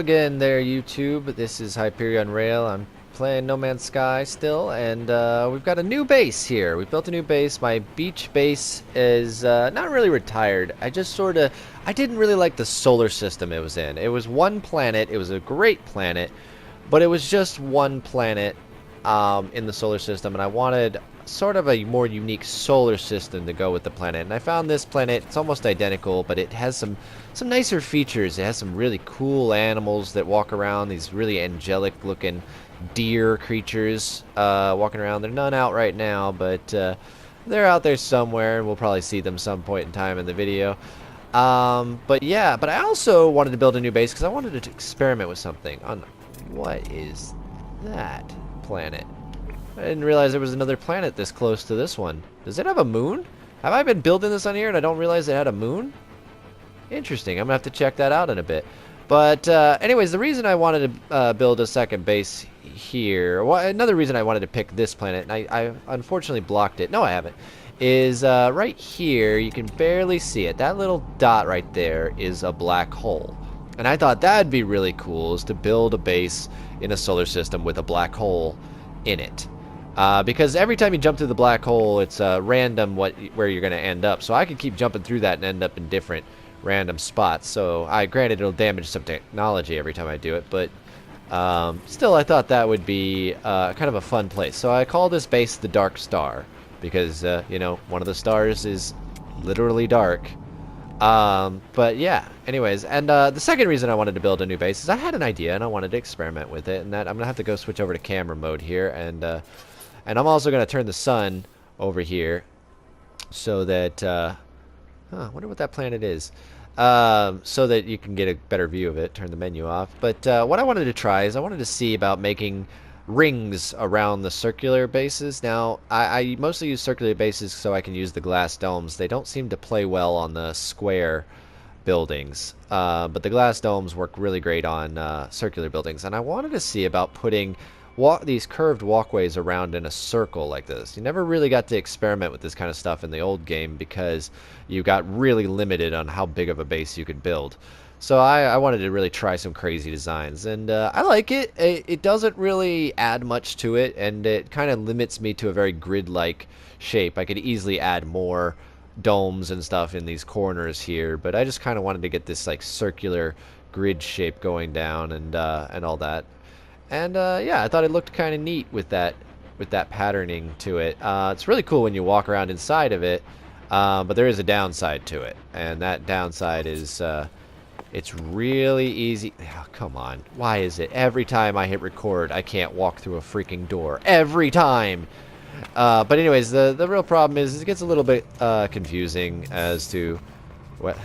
again there, YouTube. This is Hyperion Rail. I'm playing No Man's Sky still, and we've got a new base here. We built a new base. My beach base is not really retired. I didn't really like the solar system it was in. It was one planet. It was a great planet, but it was just one planet in the solar system, and I wanted sort of a more unique solar system to go with the planet. And I found this planet. It's almost identical, but it has some nicer features. It has some really cool animals that walk around, these really angelic looking deer creatures walking around. They're none out right now, but they're out there somewhere, and we'll probably see them some point in time in the video. But yeah, but I also wanted to build a new base because I wanted to experiment with something. On what is that planet? I didn't realize there was another planet this close to this one. Does it have a moon? Have I been building this on here and I don't realize it had a moon? Interesting. I'm going to have to check that out in a bit. But anyways, the reason I wanted to build a second base here, well, another reason I wanted to pick this planet, and I unfortunately blocked it. No, I haven't. Is right here, you can barely see it. That little dot right there is a black hole. And I thought that'd be really cool, is to build a base in a solar system with a black hole in it. Because every time you jump through the black hole, it's random where you're going to end up. So I could keep jumping through that and end up in different random spots. So granted, it'll damage some technology every time I do it, but still, I thought that would be kind of a fun place. So I call this base the Dark Star because you know, one of the stars is literally dark. But yeah, anyways, and the second reason I wanted to build a new base is I had an idea and I wanted to experiment with it, and that I'm gonna have to go switch over to camera mode here, and I'm also gonna turn the sun over here so that I wonder what that planet is, so that you can get a better view of it. Turn the menu off. But what I wanted to try is I wanted to see about making rings around the circular bases. Now, I mostly use circular bases so I can use the glass domes. They don't seem to play well on the square buildings, but the glass domes work really great on circular buildings. And I wanted to see about putting these curved walkways around in a circle like this. You never really got to experiment with this kind of stuff in the old game because you got really limited on how big of a base you could build. So I wanted to really try some crazy designs, and I like it. It doesn't really add much to it, and it kind of limits me to a very grid-like shape. I could easily add more domes and stuff in these corners here, but I just kind of wanted to get this like circular grid shape going down and all that. And yeah, I thought it looked kind of neat with that patterning to it. It's really cool when you walk around inside of it, but there is a downside to it, and that downside is it's really easy. Oh, come on. Why is it every time I hit record, I can't walk through a freaking door? Every time! But anyways, the real problem is it gets a little bit confusing as to what...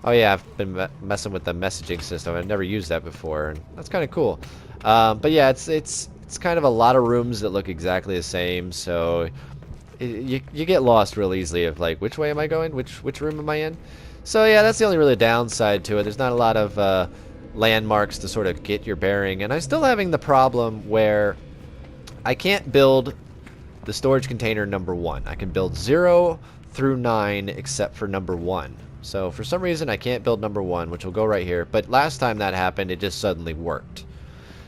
Oh yeah, I've been messing with the messaging system. I've never used that before, and that's kind of cool. But yeah, it's kind of a lot of rooms that look exactly the same, so you get lost real easily of like, which way am I going? Which room am I in? So yeah, that's the only really downside to it. There's not a lot of landmarks to sort of get your bearing, and I'm still having the problem where I can't build the storage container number 1. I can build 0 through 9 except for number 1. So for some reason I can't build number 1, which will go right here, but last time that happened it just suddenly worked.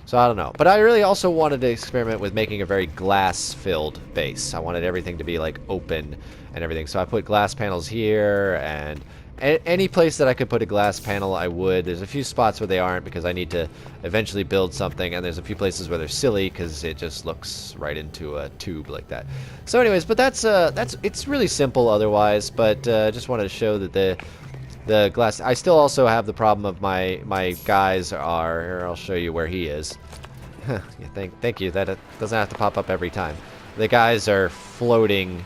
So I don't know. But I really also wanted to experiment with making a very glass-filled base. I wanted everything to be like open and everything. So I put glass panels here, and any place that I could put a glass panel I would. There's a few spots where they aren't because I need to eventually build something, and there's a few places where they're silly because it just looks right into a tube like that. So anyways, but that's it's really simple otherwise, but just wanted to show that the glass. I still also have the problem of my guys are here. I'll show you where he is. Yeah, thank you. That doesn't have to pop up every time. The guys are floating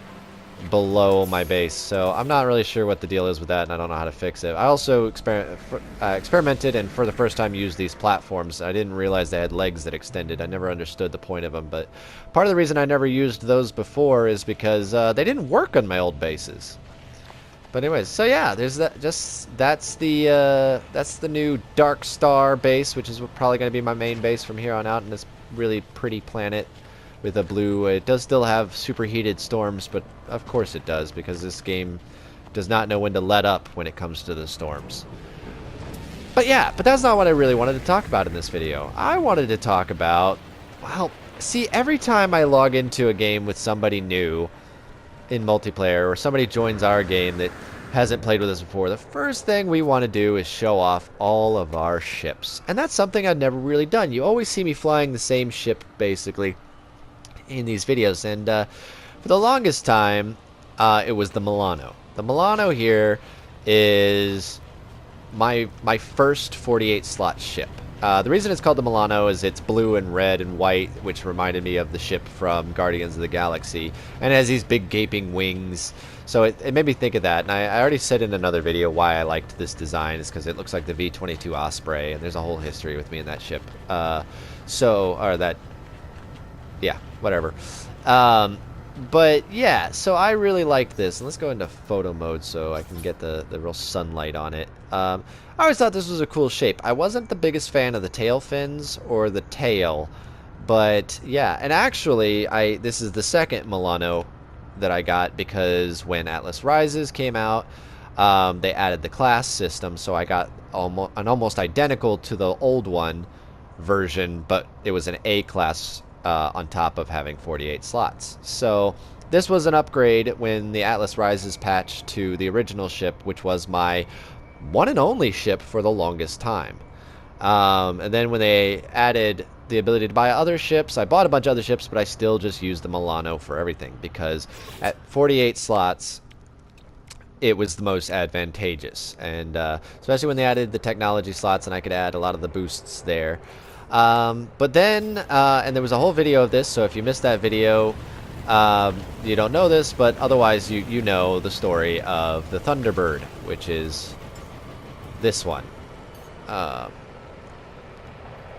below my base, so I'm not really sure what the deal is with that, and I don't know how to fix it. I also experimented and for the first time used these platforms. I didn't realize they had legs that extended. I never understood the point of them, but part of the reason I never used those before is because they didn't work on my old bases. But anyways, so yeah, there's that. That's the new Dark Star base, which is probably going to be my main base from here on out in this really pretty planet with a blue. It does still have superheated storms, but of course it does, because this game does not know when to let up when it comes to the storms. But yeah, but that's not what I really wanted to talk about in this video. I wanted to talk about, well, see, every time I log into a game with somebody new in multiplayer, or somebody joins our game that hasn't played with us before, the first thing we want to do is show off all of our ships. And that's something I've never really done. You always see me flying the same ship, basically, in these videos. And for the longest time, it was the Milano. The Milano here is my first 48 slot ship. The reason it's called the Milano is it's blue and red and white, which reminded me of the ship from Guardians of the Galaxy, and it has these big gaping wings. So it made me think of that, and I already said in another video why I liked this design is because it looks like the V-22 Osprey, and there's a whole history with me in that ship. Yeah, whatever. But yeah, so I really like this. And let's go into photo mode so I can get the real sunlight on it. I always thought this was a cool shape. I wasn't the biggest fan of the tail fins or the tail, but yeah. And actually, this is the second Milano that I got because when Atlas Rises came out, they added the class system, so I got an almost identical to the old one version, but it was an A class on top of having 48 slots. So this was an upgrade when the Atlas Rises patch to the original ship, which was my one and only ship for the longest time. And then when they added the ability to buy other ships, I bought a bunch of other ships, but I still just used the Milano for everything because at 48 slots, it was the most advantageous. And especially when they added the technology slots and I could add a lot of the boosts there. But then, and there was a whole video of this, so if you missed that video, you don't know this, but otherwise you know the story of the Thunderbird, which is this one.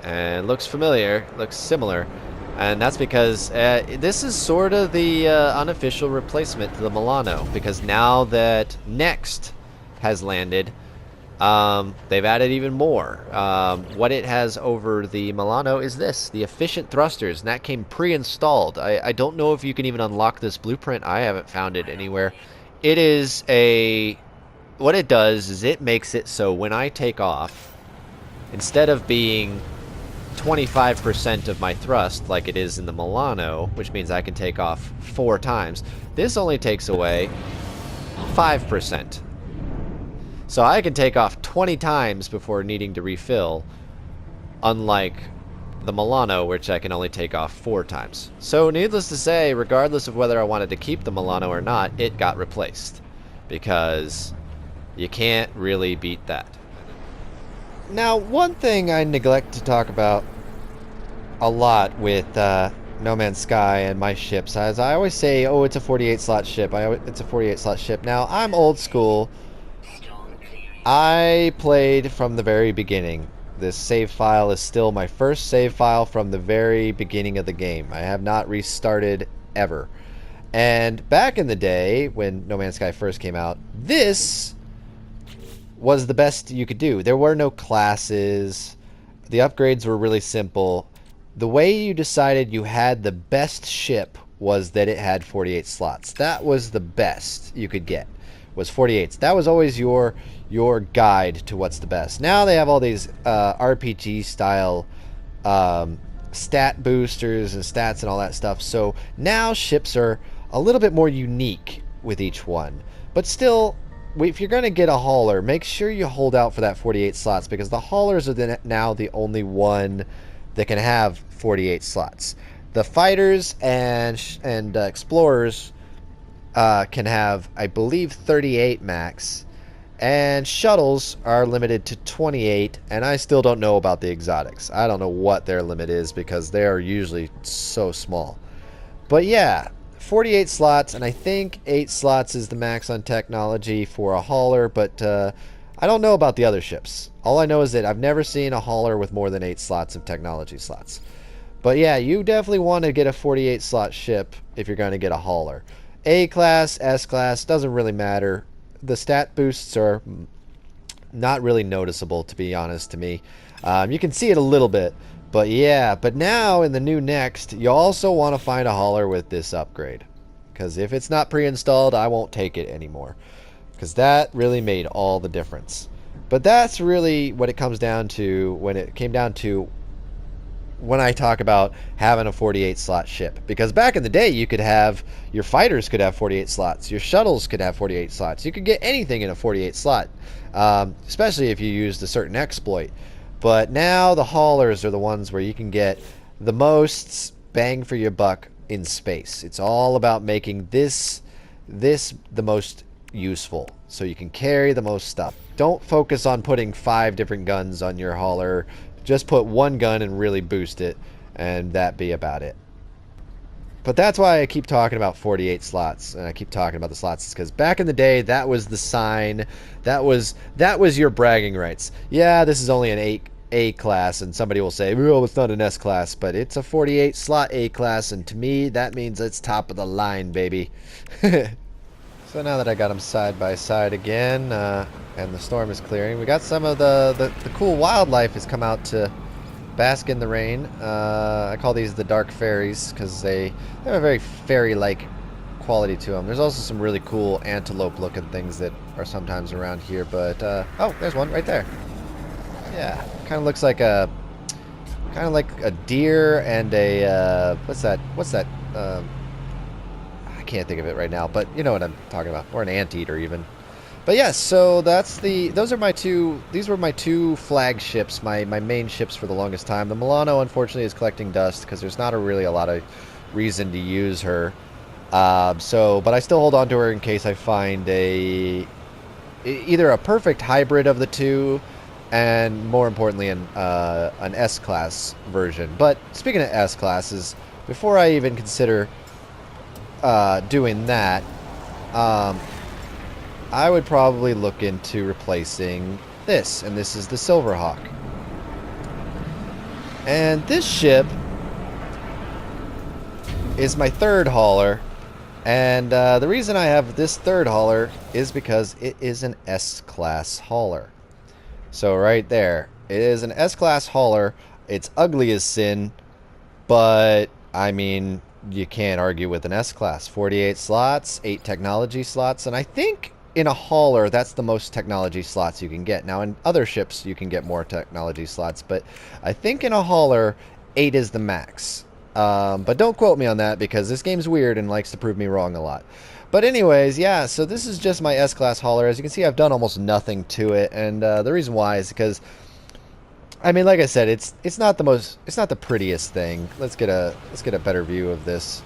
And looks familiar, looks similar, and that's because this is sort of the unofficial replacement to the Milano, because now that Next has landed, they've added even more. What it has over the Milano is this, the efficient thrusters, and that came pre-installed. I don't know if you can even unlock this blueprint. I haven't found it anywhere. It is what it does is it makes it so when I take off, instead of being 25% of my thrust like it is in the Milano, which means I can take off 4 times, this only takes away 5%. So I can take off 20 times before needing to refill, unlike the Milano, which I can only take off 4 times. So needless to say, regardless of whether I wanted to keep the Milano or not, it got replaced, because you can't really beat that. Now, one thing I neglect to talk about a lot with No Man's Sky and my ships, as I always say, oh, it's a 48 slot ship. It's a 48 slot ship. Now, I'm old school. I played from the very beginning. This save file is still my first save file from the very beginning of the game. I have not restarted ever. And back in the day, when No Man's Sky first came out, this was the best you could do. There were no classes. The upgrades were really simple. The way you decided you had the best ship was that it had 48 slots. That was the best you could get, was 48s. That was always your guide to what's the best. Now they have all these RPG style stat boosters and stats and all that stuff. So now ships are a little bit more unique with each one. But still, if you're going to get a hauler, make sure you hold out for that 48 slots, because the haulers are now the only one that can have 48 slots. The fighters and explorers can have, I believe, 38 max, and shuttles are limited to 28, and I still don't know about the exotics. I don't know what their limit is, because they are usually so small. But yeah, 48 slots, and I think 8 slots is the max on technology for a hauler, but I don't know about the other ships. All I know is that I've never seen a hauler with more than 8 slots of technology slots. But yeah, you definitely want to get a 48 slot ship if you're going to get a hauler. A class, S class, doesn't really matter. The stat boosts are not really noticeable, to be honest, to me. You can see it a little bit. But yeah, but now in the new Next, you also want to find a hauler with this upgrade. Because if it's not pre-installed, I won't take it anymore. Because that really made all the difference. But that's really what it comes down to when it came down to when I talk about having a 48 slot ship. Because back in the day, you could have, your fighters could have 48 slots, your shuttles could have 48 slots. You could get anything in a 48 slot, especially if you used a certain exploit. But now the haulers are the ones where you can get the most bang for your buck in space. It's all about making this the most useful, so you can carry the most stuff. Don't focus on putting 5 different guns on your hauler. Just put one gun and really boost it, and that be about it. But that's why I keep talking about 48 slots, and I keep talking about the slots, because back in the day, that was the sign. That was your bragging rights. Yeah, this is only an A class, and somebody will say, "Oh, it's not an S class," but it's a 48 slot A class, and to me, that means it's top of the line, baby. So now that I got them side by side again, and the storm is clearing, we got some of the cool wildlife has come out to bask in the rain. I call these the dark fairies because they have a very fairy-like quality to them. There's also some really cool antelope-looking things that are sometimes around here, but oh, there's one right there. Yeah, kind of looks like a deer and a what's that? I can't think of it right now, but you know what I'm talking about, or an anteater even. But yes, so those are my two. These were my two flagships, my main ships for the longest time. The Milano, unfortunately, is collecting dust because there's not really a lot of reason to use her. But I still hold on to her in case I find either a perfect hybrid of the two, and more importantly, an S-class version. But speaking of S-classes, before I even consider doing that, I would probably look into replacing this, and this is the Silverhawk. And this ship is my third hauler, and the reason I have this third hauler is because it is an S-class hauler. So right there, it is an S-class hauler. It's ugly as sin, but I mean, you can't argue with an S-class. 48 slots, 8 technology slots, and I think in a hauler, that's the most technology slots you can get. Now, in other ships, you can get more technology slots, but I think in a hauler, 8 is the max. But don't quote me on that, because this game's weird and likes to prove me wrong a lot. But anyways, yeah, so this is just my S-class hauler. As you can see, I've done almost nothing to it, and the reason why is because, I mean, like I said, it's not the prettiest thing. Let's get a better view of this.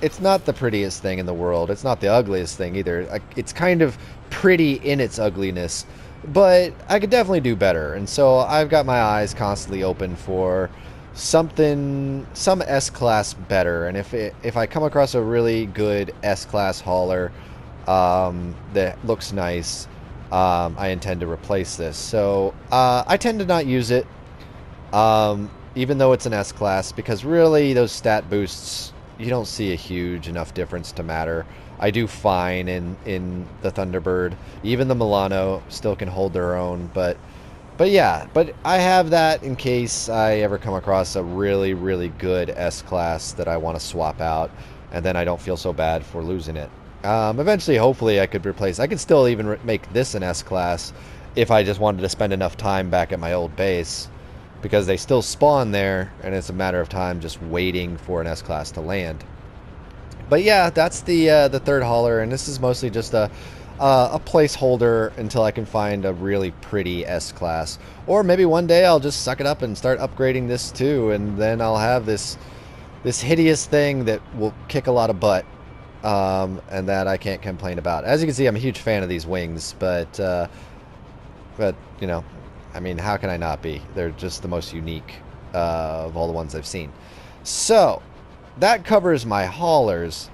It's not the prettiest thing in the world. It's not the ugliest thing either. It's kind of pretty in its ugliness, but I could definitely do better. And so I've got my eyes constantly open for some S-class better. And if I come across a really good S-class hauler that looks nice, I intend to replace this. So I tend to not use it, even though it's an S-class, because really those stat boosts, you don't see a huge enough difference to matter. I do fine in the Thunderbird. Even the Milano still can hold their own, but yeah, but I have that in case I ever come across a really, really good S-class that I want to swap out, and then I don't feel so bad for losing it. Eventually, hopefully, I could still even make this an S-class if I just wanted to spend enough time back at my old base, because they still spawn there, and it's a matter of time just waiting for an S-class to land. But yeah, that's the third hauler, and this is mostly just a placeholder until I can find a really pretty S-class. Or maybe one day I'll just suck it up and start upgrading this too, and then I'll have this hideous thing that will kick a lot of butt, and that I can't complain about. As you can see, I'm a huge fan of these wings, but you know, I mean, how can I not be? They're just the most unique of all the ones I've seen. So that covers my haulers.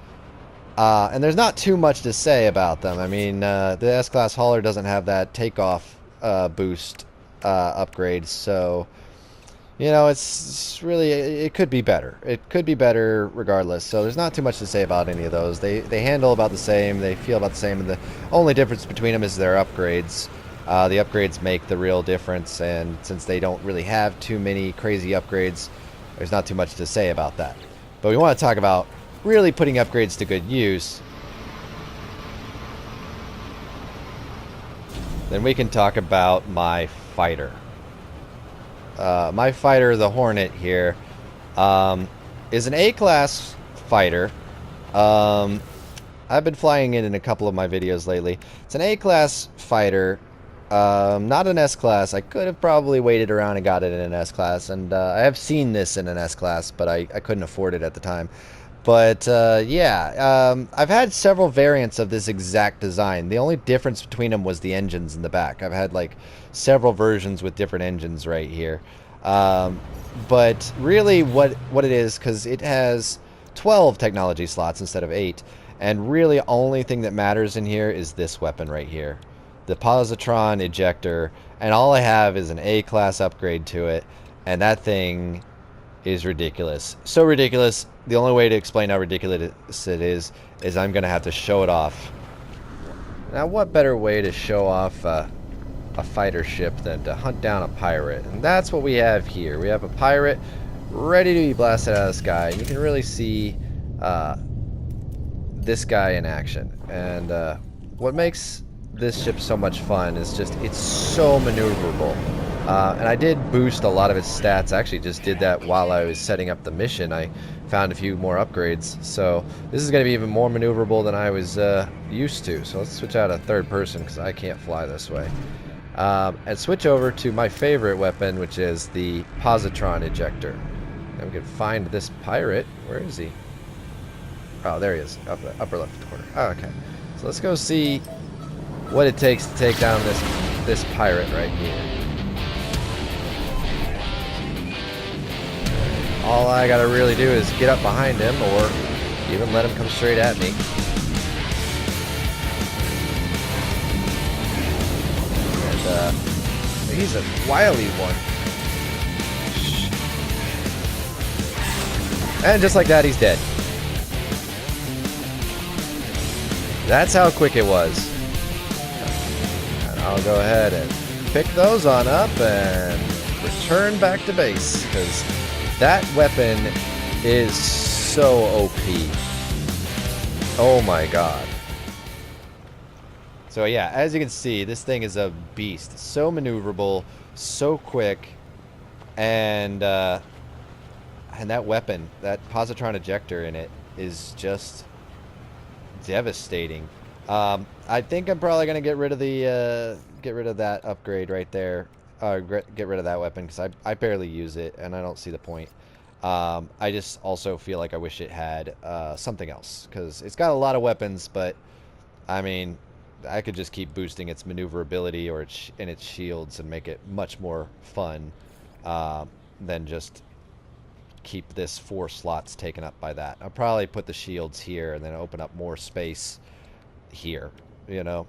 And there's not too much to say about them. I mean, the S-Class hauler doesn't have that takeoff boost upgrade, so, you know, it's really, it could be better. It could be better regardless, so there's not too much to say about any of those. They handle about the same, they feel about the same, and the only difference between them is their upgrades. The upgrades make the real difference, and since they don't really have too many crazy upgrades, there's not too much to say about that. But we want to talk about really putting upgrades to good use. then we can talk about my fighter. My fighter, the Hornet here, is an A-class fighter. I've been flying it in a couple of my videos lately. It's an A-class fighter, not an S-class. I could have probably waited around and got it in an S-class, and I have seen this in an S-class, but I couldn't afford it at the time. But yeah, I've had several variants of this exact design. The only difference between them was the engines in the back. I've had like several versions with different engines right here. But really what it is, because it has 12 technology slots instead of 8, and really only thing that matters in here is this weapon right here, the positron ejector, and all I have is an A-class upgrade to it, and that thing is ridiculous. So ridiculous. The only way to explain how ridiculous it is I'm going to have to show it off. Now, what better way to show off a fighter ship than to hunt down a pirate? And that's what we have here. We have a pirate ready to be blasted out of the sky. And you can really see this guy in action. And what makes this ship so much fun is just it's so maneuverable. And I did boost a lot of its stats. I actually just did that while I was setting up the mission. I found a few more upgrades. So this is going to be even more maneuverable than I was used to. So let's switch out to third person because I can't fly this way. And switch over to my favorite weapon, which is the positron ejector. And we can find this pirate. Where is he? Oh, there he is. Upper left corner. Oh, okay. So let's go see what it takes to take down this pirate right here. All I gotta really do is get up behind him, or even let him come straight at me. And he's a wily one. And just like that, he's dead. That's how quick it was. And I'll go ahead and pick those on up and return back to base, because that weapon is so OP. Oh my god. So yeah, as you can see, this thing is a beast. So maneuverable, so quick, and that weapon, that positron ejector in it, is just devastating. I think I'm probably gonna get rid of that upgrade right there. Get rid of that weapon because I barely use it and I don't see the point. I just also feel like I wish it had something else, because it's got a lot of weapons, but I mean, I could just keep boosting its maneuverability or its shields and make it much more fun than just keep this 4 slots taken up by that. I'll probably put the shields here and then open up more space here, you know.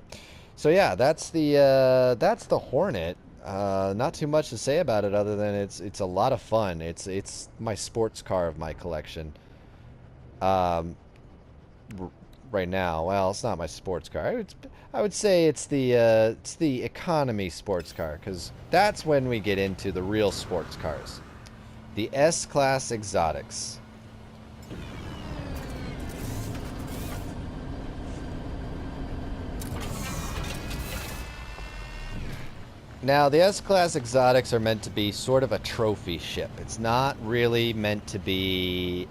So yeah, that's the Hornet. Not too much to say about it other than it's a lot of fun. It's my sports car of my collection. Right now, well, it's not my sports car. I would say it's the economy sports car, because that's when we get into the real sports cars, the S-Class exotics. Now, the S-Class exotics are meant to be sort of a trophy ship. It's not really meant to be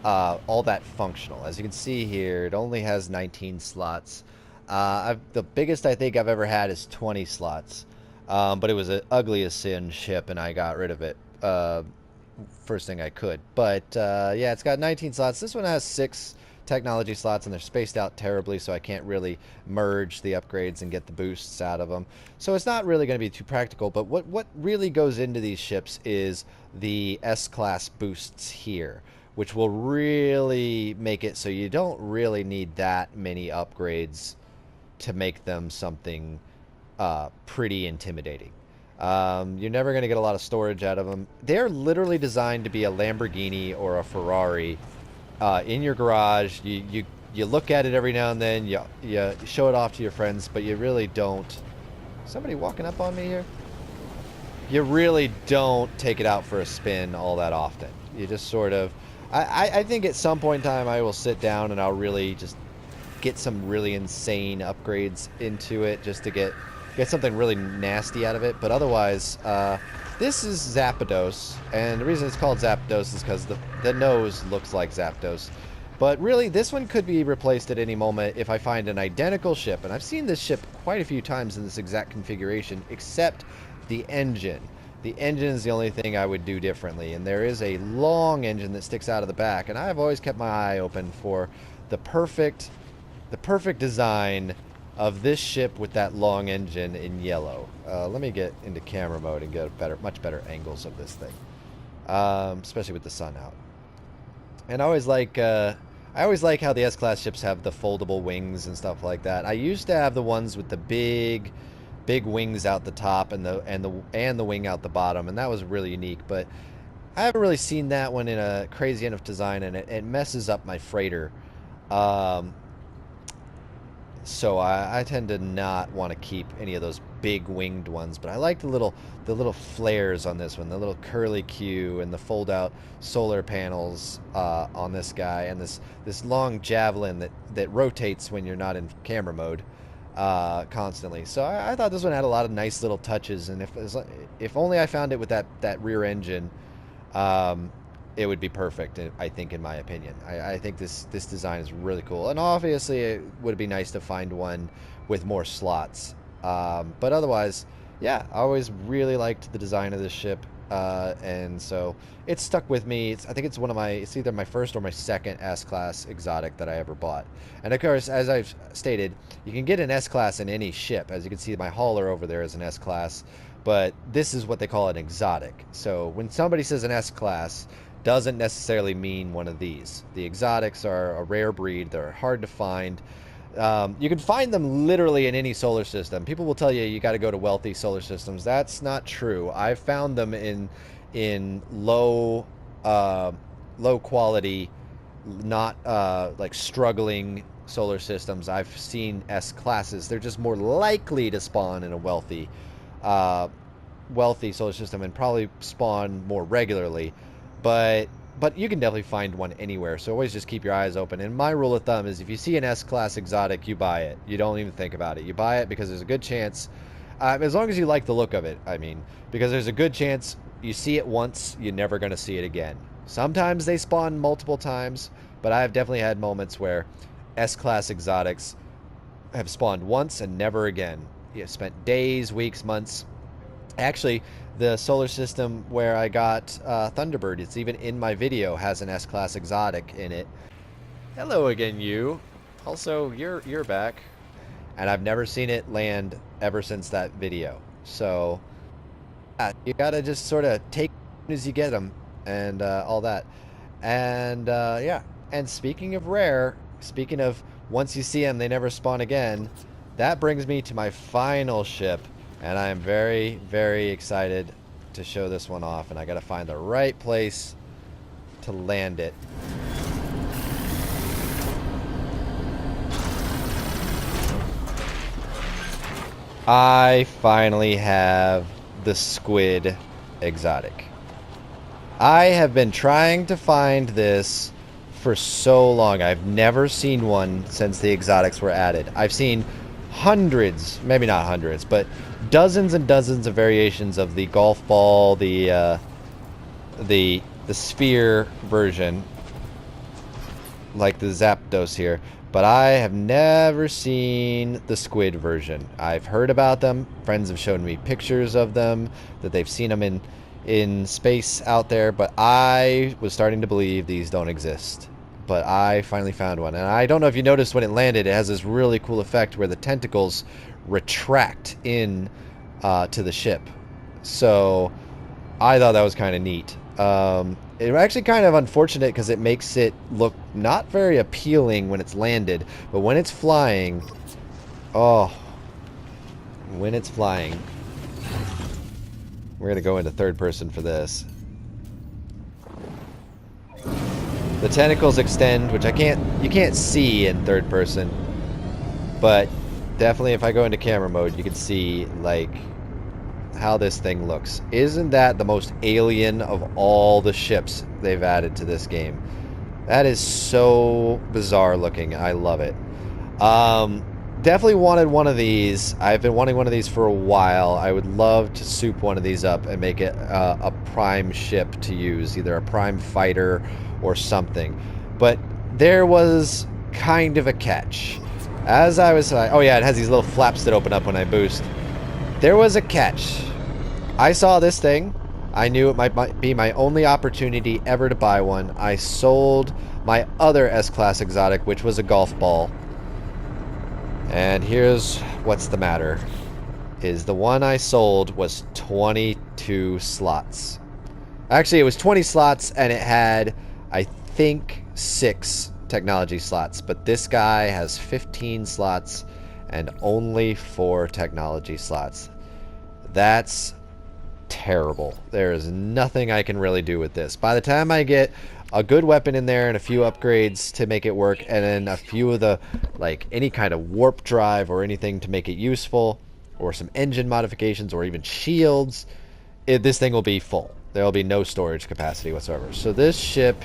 all that functional. As you can see here, it only has 19 slots. The biggest I think I've ever had is 20 slots. But it was an ugly as sin ship, and I got rid of it first thing I could. But yeah, it's got 19 slots. This one has 6 technology slots, and they're spaced out terribly, so I can't really merge the upgrades and get the boosts out of them. So it's not really going to be too practical, but what really goes into these ships is the S-Class boosts here, which will really make it so you don't really need that many upgrades to make them something pretty intimidating. You're never going to get a lot of storage out of them. They're literally designed to be a Lamborghini or a Ferrari in your garage. You look at it every now and then, you show it off to your friends, but you really don't. Somebody walking up on me here? You really don't take it out for a spin all that often. You just sort of... I think at some point in time I will sit down and I'll really just get some really insane upgrades into it just to get get something really nasty out of it. But otherwise, this is Zapdos, and the reason it's called Zapdos is because the nose looks like Zapdos. But really, this one could be replaced at any moment if I find an identical ship. And I've seen this ship quite a few times in this exact configuration, except the engine. The engine is the only thing I would do differently. And there is a long engine that sticks out of the back. And I've always kept my eye open for the perfect design of this ship with that long engine in yellow. Let me get into camera mode and get much better angles of this thing. Especially with the sun out. And I always like how the S-Class ships have the foldable wings and stuff like that. I used to have the ones with the big wings out the top and the wing out the bottom, and that was really unique. But I haven't really seen that one in a crazy enough design, and it messes up my freighter. So I tend to not want to keep any of those big winged ones, but I like the little flares on this one, the little curly Q and the fold out solar panels on this guy, and this long javelin that rotates when you're not in camera mode constantly. So I thought this one had a lot of nice little touches, and if only I found it with that rear engine, it would be perfect, I think, in my opinion. I think this design is really cool. And obviously, it would be nice to find one with more slots. But otherwise, yeah, I always really liked the design of this ship. And so it's stuck with me. I think it's either my first or my second S-Class exotic that I ever bought. And of course, as I've stated, you can get an S-Class in any ship. As you can see, my hauler over there is an S-Class. But this is what they call an exotic. So when somebody says an S-Class, doesn't necessarily mean one of these. The exotics are a rare breed. They're hard to find. You can find them literally in any solar system. People will tell you got to go to wealthy solar systems. That's not true. I've found them in low quality, not like struggling solar systems. I've seen S classes. They're just more likely to spawn in a wealthy solar system and probably spawn more regularly. But you can definitely find one anywhere, so always just keep your eyes open. And my rule of thumb is if you see an S-Class exotic, you buy it. You don't even think about it. You buy it because there's a good chance, as long as you like the look of it, I mean, because there's a good chance you see it once, you're never going to see it again. Sometimes they spawn multiple times, but I've definitely had moments where S-Class exotics have spawned once and never again. You spent days, weeks, months. Actually, the solar system where I got Thunderbird, it's even in my video, has an S-Class exotic in it. Hello again, you. Also, you're back. And I've never seen it land ever since that video. So, you gotta just sort of take as you get them and all that. And, yeah. And speaking of rare, speaking of once you see them, they never spawn again, that brings me to my final ship. And I am very, very excited to show this one off. And I got to find the right place to land it. I finally have the squid exotic. I have been trying to find this for so long. I've never seen one since the exotics were added. I've seen hundreds, maybe not hundreds, but dozens and dozens of variations of the golf ball, the sphere version, like the Zapdos here, but I have never seen the squid version. I've heard about them. Friends have shown me pictures of them, that they've seen them in space out there, but I was starting to believe these don't exist. But I finally found one, and I don't know if you noticed when it landed, it has this really cool effect where the tentacles retract in to the ship. So I thought that was kind of neat. It's actually kind of unfortunate because it makes it look not very appealing when it's landed, but when it's flying, oh, when it's flying, we're gonna go into third person for this. The tentacles extend, which you can't see in third person, but definitely if I go into camera mode, you can see like how this thing looks. Isn't that the most alien of all the ships they've added to this game? That is so bizarre looking. I love it. definitely wanted one of these. I've been wanting one of these for a while. I would love to soup one of these up and make it a prime ship to use, either a prime fighter or something. But there was kind of a catch. As I was... oh yeah, it has these little flaps that open up when I boost. There was a catch. I saw this thing. I knew it might be my only opportunity ever to buy one. I sold my other S-Class exotic, which was a golf ball. And here's what's the matter. Is the one I sold was 22 slots. Actually, it was 20 slots, and it had, I think, 6 technology slots. But this guy has 15 slots and only 4 technology slots. That's terrible. There is nothing I can really do with this. By the time I get a good weapon in there and a few upgrades to make it work, and then a few of the, like, any kind of warp drive or anything to make it useful, or some engine modifications or even shields, this thing will be full. There will be no storage capacity whatsoever. So this ship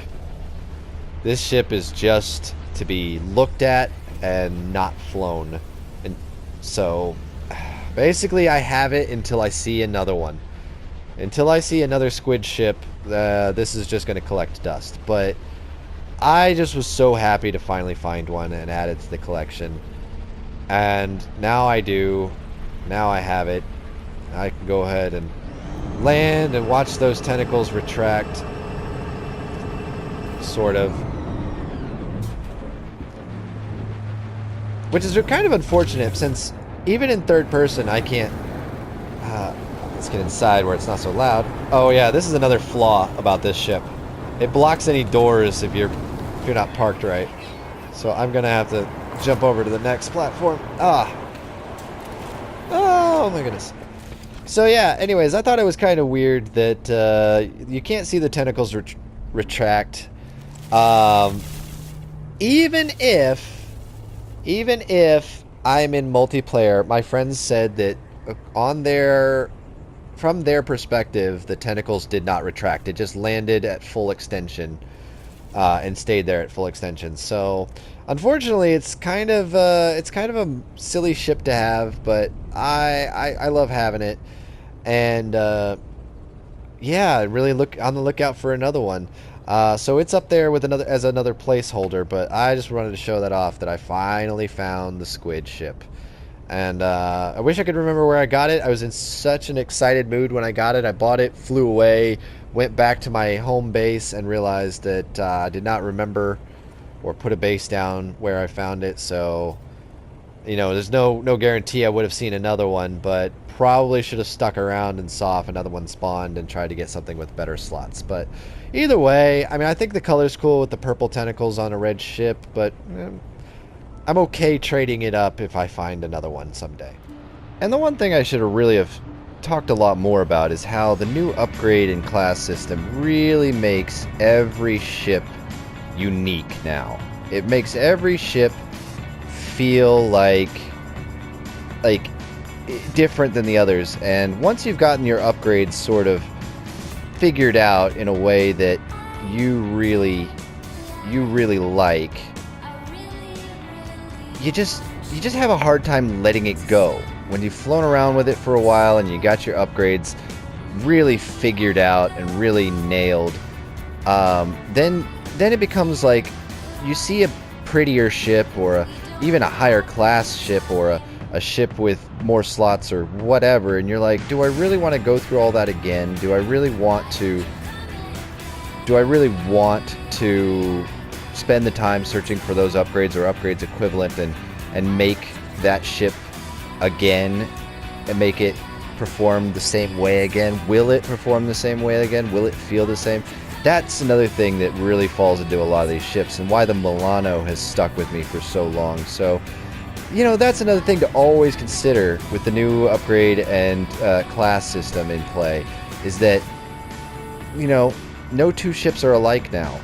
is just to be looked at and not flown. And so basically I have it until I see another one. Until I see another squid ship, this is just going to collect dust. But I just was so happy to finally find one and add it to the collection. And now I do. Now I have it. I can go ahead and land and watch those tentacles retract. Sort of. Which is kind of unfortunate, since even in third person I can't... let's get inside where it's not so loud. Oh yeah, this is another flaw about this ship. It blocks any doors if you're not parked right. So I'm gonna have to jump over to the next platform. Oh my goodness. So yeah, anyways, I thought it was kind of weird that you can't see the tentacles retract. Even if I'm in multiplayer, my friends said that from their perspective, the tentacles did not retract. It just landed at full extension and stayed there at full extension. So unfortunately, it's kind of a silly ship to have, but I love having it. And yeah, really look on the lookout for another one. So it's up there with another placeholder, but I just wanted to show that off, that I finally found the squid ship. And I wish I could remember where I got it. I was in such an excited mood when I got it. I bought it, flew away, went back to my home base, and realized that I did not remember or put a base down where I found it. So, you know, there's no guarantee I would have seen another one, but probably should have stuck around and saw if another one spawned and tried to get something with better slots. But either way, I mean, I think the color's cool with the purple tentacles on a red ship, but I'm okay trading it up if I find another one someday. And the one thing I should have talked a lot more about is how the new upgrade and class system really makes every ship unique now. It makes every ship feel like different than the others, and once you've gotten your upgrades sort of figured out in a way that you really like, you just have a hard time letting it go. When you've flown around with it for a while and you got your upgrades really figured out and really nailed, then it becomes like you see a prettier ship, or even a higher class ship, or a ship with more slots or whatever, and you're like, do I really want to go through all that again? Do I really want to spend the time searching for those upgrades or upgrades equivalent and make that ship again and make it perform the same way again? Will it perform the same way again? Will it feel the same? That's another thing that really falls into a lot of these ships, and why the Milano has stuck with me for so long. So, you know, that's another thing to always consider with the new upgrade and class system in play, is that, you know, no two ships are alike now.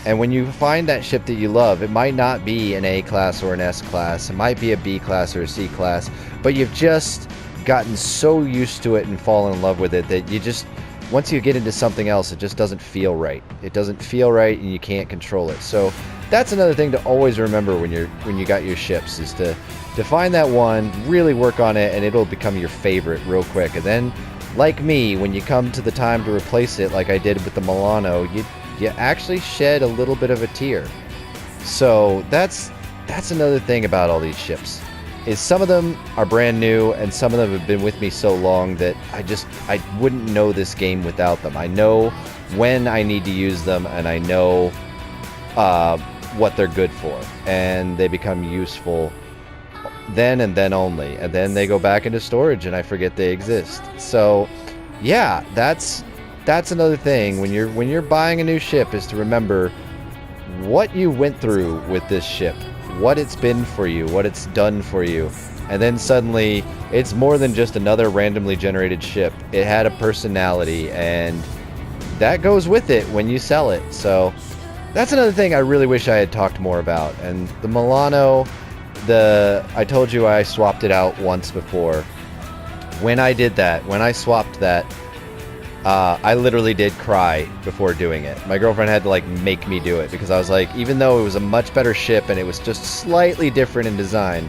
And when you find that ship that you love, it might not be an A class or an S class, it might be a B class or a C class, but you've just gotten so used to it and fallen in love with it that you just, once you get into something else, it just doesn't feel right. It doesn't feel right, and you can't control it. So that's another thing to always remember when you got your ships, is to to find that one, really work on it, and it'll become your favorite real quick. And then, like me, when you come to the time to replace it, like I did with the Milano, you actually shed a little bit of a tear. So that's another thing about all these ships, is some of them are brand new, and some of them have been with me so long that I wouldn't know this game without them. I know when I need to use them, and I know what they're good for, and they become useful then and then only, and then they go back into storage and I forget they exist. So yeah, that's another thing when you're buying a new ship, is to remember what you went through with this ship, what it's been for you, what it's done for you. And then suddenly it's more than just another randomly generated ship. It had a personality, and that goes with it when you sell it. So that's another thing I really wish I had talked more about. And the Milano, I told you I swapped it out once before. When I did that, when I swapped that, I literally did cry before doing it. My girlfriend had to like make me do it, because I was like, even though it was a much better ship and it was just slightly different in design,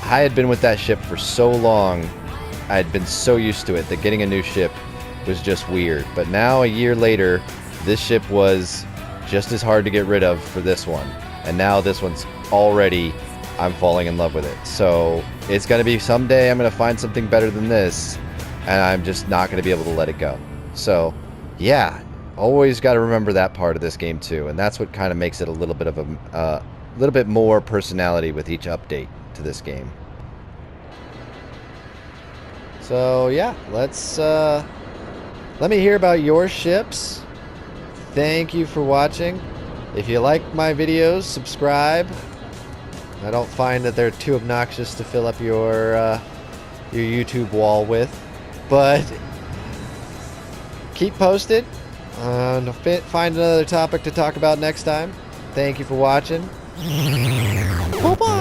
I had been with that ship for so long, I had been so used to it that getting a new ship was just weird. But now, a year later, this ship was just as hard to get rid of for this one. And now this one's already, I'm falling in love with it. So it's going to be someday I'm going to find something better than this, and I'm just not going to be able to let it go. So yeah, always got to remember that part of this game too, and that's what kind of makes it a little bit of a little bit more personality with each update to this game. So yeah, let me hear about your ships. Thank you for watching. If you like my videos, subscribe. I don't find that they're too obnoxious to fill up your YouTube wall with, but keep posted. Find another topic to talk about next time. Thank you for watching. Bye-bye.